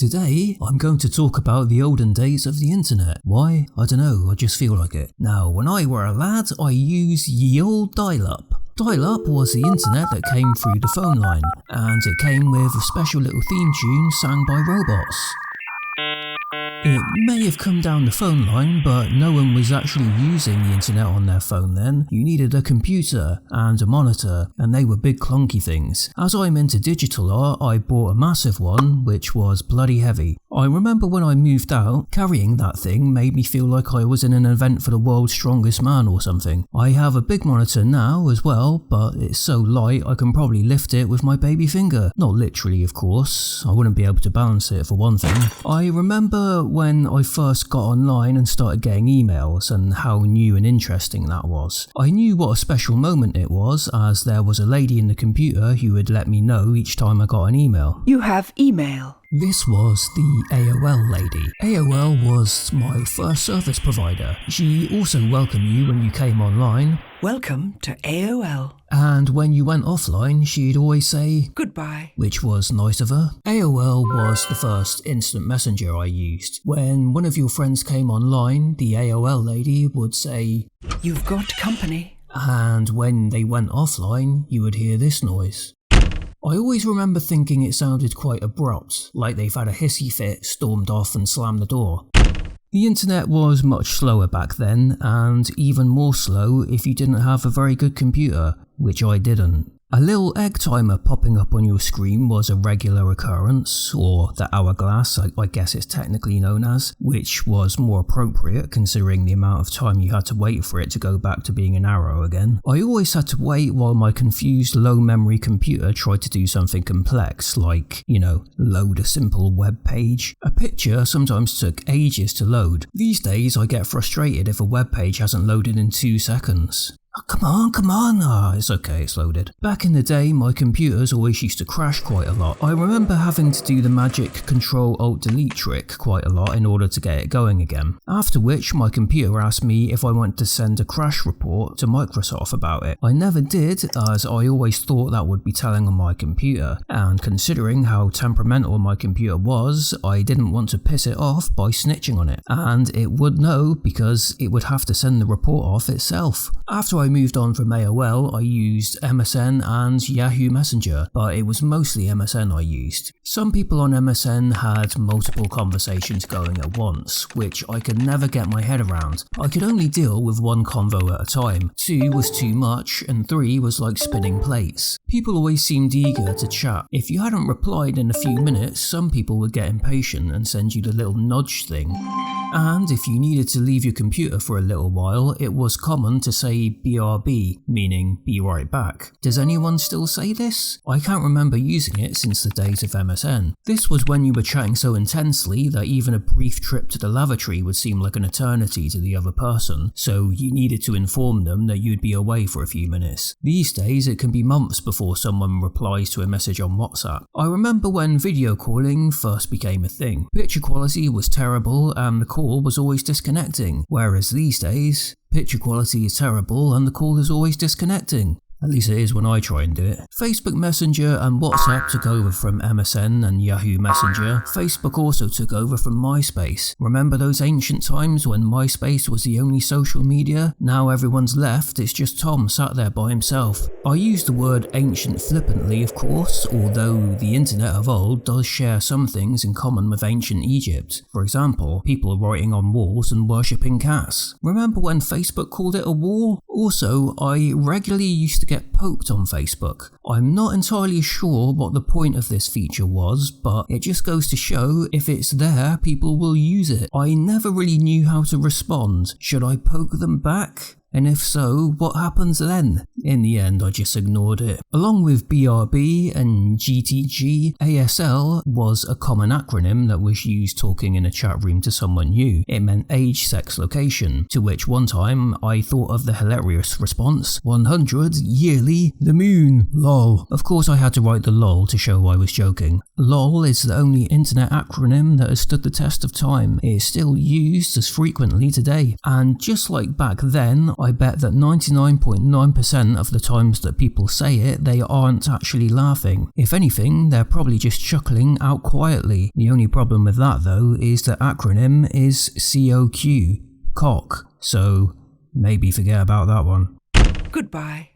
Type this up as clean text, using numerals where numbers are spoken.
Today, I'm going to talk about the olden days of the internet. Why? I don't know, I just feel like it. Now, when I were a lad, I used ye old dial-up. Dial-up was the internet that came through the phone line, and it came with a special little theme tune sang by robots. It may have come down the phone line, but no one was actually using the internet on their phone then. You needed a computer and a monitor, and they were big clunky things. As I'm into digital art, I bought a massive one, which was bloody heavy. I remember when I moved out, carrying that thing made me feel like I was in an event for the world's strongest man or something. I have a big monitor now as well, but it's so light I can probably lift it with my baby finger. Not literally, of course. I wouldn't be able to balance it for one thing. I remember when I first got online and started getting emails and how new and interesting that was. I knew what a special moment it was, as there was a lady in the computer who would let me know each time I got an email. You have email. This was the AOL lady. AOL was my first service provider. She also welcomed you when you came online. Welcome to AOL. And when you went offline, she'd always say, goodbye, which was nice of her. AOL was the first instant messenger I used. When one of your friends came online, the AOL lady would say, you've got company. And when they went offline, you would hear this noise. I always remember thinking it sounded quite abrupt, like they've had a hissy fit, stormed off and slammed the door. The internet was much slower back then, and even more slow if you didn't have a very good computer, which I didn't. A little egg timer popping up on your screen was a regular occurrence, or the hourglass, I guess it's technically known as, which was more appropriate considering the amount of time you had to wait for it to go back to being an arrow again. I always had to wait while my confused low-memory computer tried to do something complex, like, load a simple web page. A picture sometimes took ages to load. These days I get frustrated if a web page hasn't loaded in 2 seconds. Oh, come on, it's okay, it's loaded. Back in the day, my computers always used to crash quite a lot. I remember having to do the magic Control-Alt-Delete trick quite a lot in order to get it going again. After which, my computer asked me if I wanted to send a crash report to Microsoft about it. I never did, as I always thought that would be telling on my computer, and considering how temperamental my computer was, I didn't want to piss it off by snitching on it. And it would know because it would have to send the report off itself. After I moved on from AOL, I used MSN and Yahoo Messenger, but it was mostly MSN I used. Some people on MSN had multiple conversations going at once, which I could never get my head around. I could only deal with 1 convo at a time. 2 was too much, and 3 was like spinning plates. People always seemed eager to chat. If you hadn't replied in a few minutes, some people would get impatient and send you the little nudge thing. And if you needed to leave your computer for a little while, it was common to say BRB, meaning be right back. Does anyone still say this? I can't remember using it since the days of MSN. This was when you were chatting so intensely that even a brief trip to the lavatory would seem like an eternity to the other person, so you needed to inform them that you'd be away for a few minutes. These days it can be months before someone replies to a message on WhatsApp. I remember when video calling first became a thing. Picture quality was terrible and the call was always disconnecting, whereas these days, picture quality is terrible and the call is always disconnecting. At least it is when I try and do it. Facebook Messenger and WhatsApp took over from MSN and Yahoo Messenger. Facebook also took over from MySpace. Remember those ancient times when MySpace was the only social media? Now everyone's left, it's just Tom sat there by himself. I use the word ancient flippantly, of course, although the internet of old does share some things in common with ancient Egypt. For example, people writing on walls and worshipping cats. Remember when Facebook called it a wall? Also, I regularly used to get poked on Facebook. I'm not entirely sure what the point of this feature was, but it just goes to show if it's there, people will use it. I never really knew how to respond. Should I poke them back? And if so, what happens then? In the end, I just ignored it. Along with BRB and GTG, ASL was a common acronym that was used talking in a chat room to someone new. It meant age, sex, location, to which one time I thought of the hilarious response, 100, yearly, the moon, lol. Of course I had to write the lol to show I was joking. LOL is the only internet acronym that has stood the test of time. It is still used as frequently today. And just like back then, I bet that 99.9% 90% of the times that people say it, they aren't actually laughing. If anything, they're probably just chuckling out quietly. The only problem with that though is the acronym is COQ, cock, so maybe forget about that one. Goodbye.